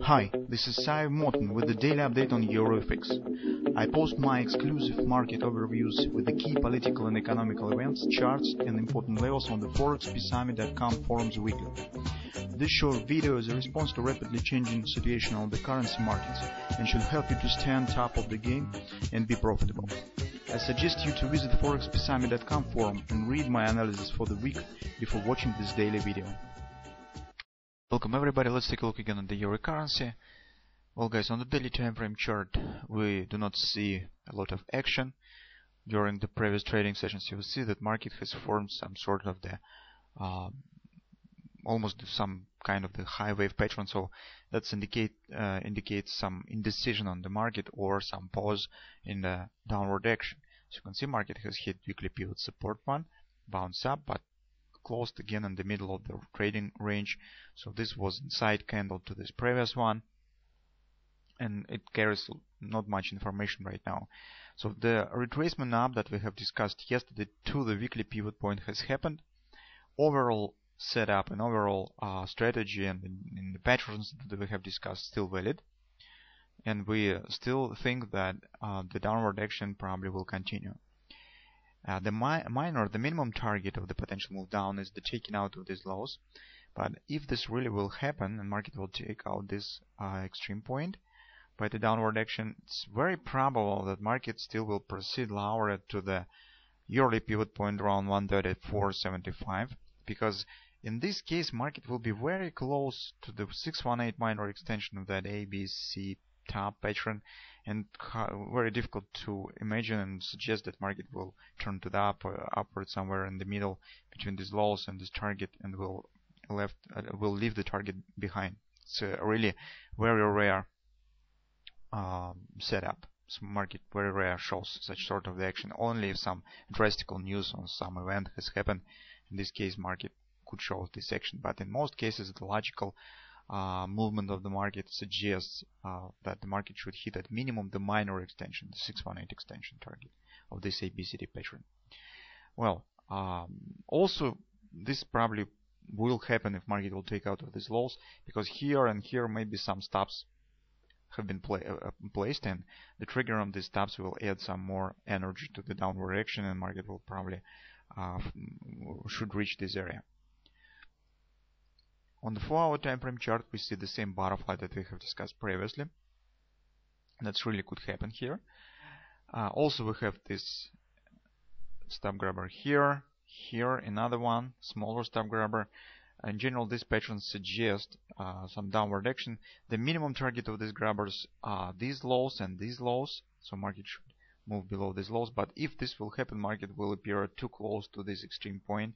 Hi, this is Sive Morten with the daily update on EuroFX. I post my exclusive market overviews with the key political and economical events, charts and important levels on the ForexPeaceArmy.com forums weekly. This short video is a response to rapidly changing situation on the currency markets and should help you to stay on top of the game and be profitable. I suggest you to visit ForexPeaceArmy.com forum and read my analysis for the week before watching this daily video. Welcome everybody, let's take a look again at the euro currency. Well guys, on the daily time frame chart we do not see a lot of action. During the previous trading sessions you will see that market has formed some sort of the almost some kind of the high wave pattern, so that's indicates some indecision on the market or some pause in the downward action. So you can see market has hit weekly pivot support one, bounced up, but closed again in the middle of the trading range. So this was inside candle to this previous one, and it carries not much information right now. So the retracement up that we have discussed yesterday to the weekly pivot point has happened. Overall setup and overall strategy and in the patterns that we have discussed still valid, and we still think that the downward action probably will continue. The minimum target of the potential move down is the taking out of these lows, but if this really will happen and market will take out this extreme point by the downward action, it's very probable that market still will proceed lower to the yearly pivot point around 134.75, because in this case market will be very close to the 618 minor extension of that ABC top pattern, and very difficult to imagine and suggest that market will turn to the upward somewhere in the middle between these lows and this target and will leave the target behind. It's a really very rare setup. So market very rare shows such sort of action. Only if some drastic news on some event has happened, in this case market could show this action, but in most cases the logical movement of the market suggests that the market should hit at minimum the minor extension, the 618 extension target of this ABCD pattern. Well, also this probably will happen if market will take out of these lows, because here and here maybe some stops have been placed, and the trigger on these stops will add some more energy to the downward action, and market will probably should reach this area. On the 4-hour time frame chart we see the same butterfly that we have discussed previously. That's really could happen here. Also we have this stop grabber here, another one, smaller stop grabber. In general this pattern suggests some downward action. The minimum target of these grabbers are these lows and these lows, so market should move below these lows, but if this will happen market will appear too close to this extreme point,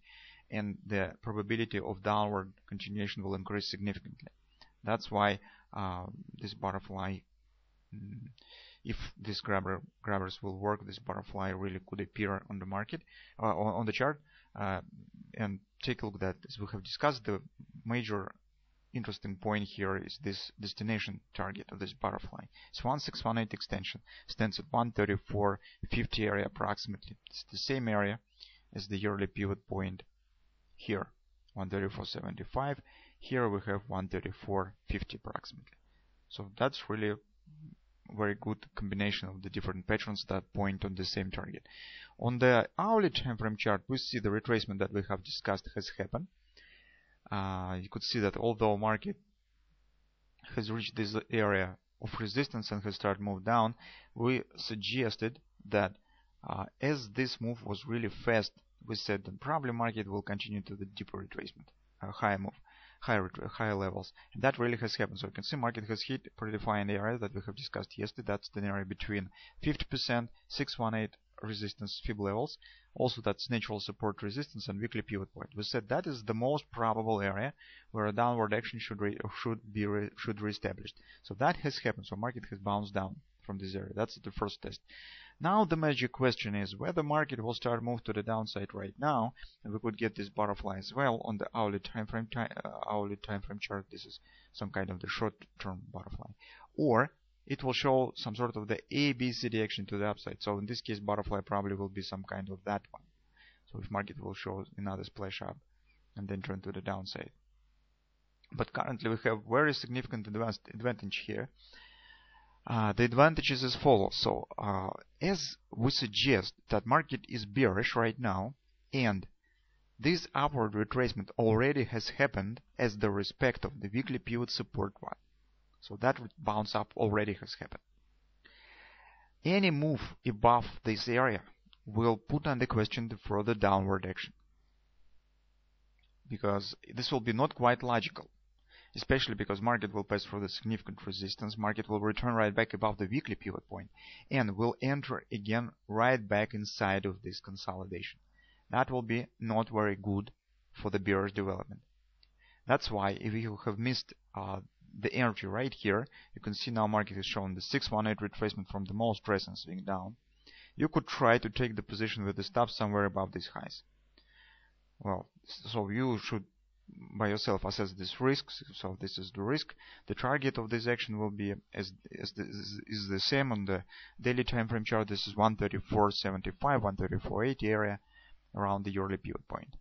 and the probability of downward continuation will increase significantly. That's why this butterfly, if these grabbers will work, this butterfly really could appear on the market, on the chart. And take a look at that. As we have discussed, the major interesting point here is this destination target of this butterfly. It's 1618 extension, stands at 134.50 area approximately. It's the same area as the yearly pivot point here, 134.75. Here we have 134.50 approximately. So that's really a very good combination of the different patterns that point on the same target. On the hourly time frame chart we see the retracement that we have discussed has happened. You could see that although market has reached this area of resistance and has started move down, we suggested that as this move was really fast, we said that probably market will continue to the deeper retracement, higher move, higher levels, and that really has happened. So you can see market has hit predefined area that we have discussed yesterday. That's the area between 50%, 618 resistance fib levels. Also that's natural support resistance and weekly pivot point. We said that is the most probable area where a downward action should be reestablished. So that has happened. So market has bounced down from this area. That's the first test. Now the magic question is whether market will start move to the downside right now, and we could get this butterfly as well on the hourly time frame chart. This is some kind of the short-term butterfly, or it will show some sort of the ABCD action to the upside. So in this case butterfly probably will be some kind of that one. So if market will show another splash up and then turn to the downside. But currently we have very significant advantage here. The advantage is as follows. So as we suggest that market is bearish right now, and this upward retracement already has happened as the respect of the weekly pivot support one. So that bounce up already has happened. Any move above this area will put under question the further downward action, because this will be not quite logical, especially because market will pass through the significant resistance, market will return right back above the weekly pivot point, and will enter again right back inside of this consolidation. That will be not very good for the bearish development. That's why if you have missed the energy right here, you can see now market is showing the 618 retracement from the most recent swing down. You could try to take the position with the stop somewhere above these highs. Well, so you should by yourself assess this risk. So this is the risk. The target of this action will be is the same on the daily time frame chart. This is 134.75, 134.80 area around the yearly pivot point.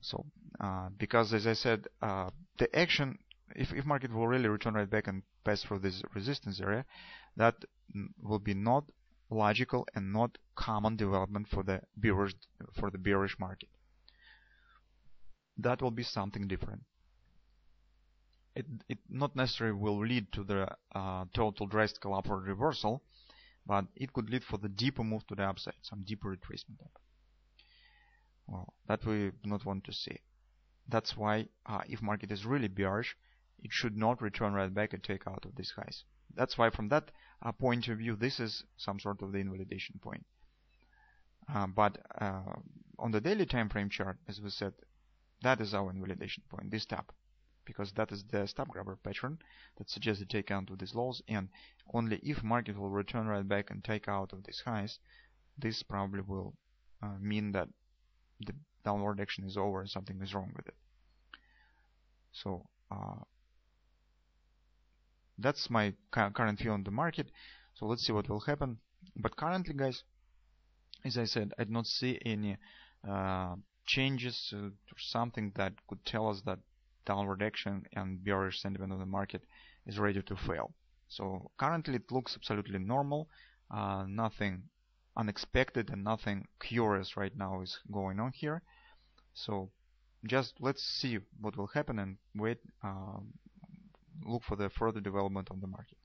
So because as I said, the action, if market will really return right back and pass through this resistance area, that will be not logical and not common development for the bearish market. That will be something different. It not necessarily will lead to the total drastic upward reversal, but it could lead for the deeper move to the upside, some deeper retracement up. Well, that we do not want to see. That's why if market is really bearish, it should not return right back and take out of these highs. That's why from that point of view, this is some sort of the invalidation point. But on the daily time frame chart, as we said, that is our invalidation point, this stop, because that is the stop grabber pattern that suggests the take out of these lows, and only if market will return right back and take out of these highs, this probably will mean that the downward action is over and something is wrong with it. So that's my current view on the market. So let's see what will happen. But currently, guys, as I said, I do not see any changes or something that could tell us that downward action and bearish sentiment of the market is ready to fail. So currently it looks absolutely normal. Nothing unexpected and nothing curious right now is going on here. So just let's see what will happen and wait, look for the further development on the market.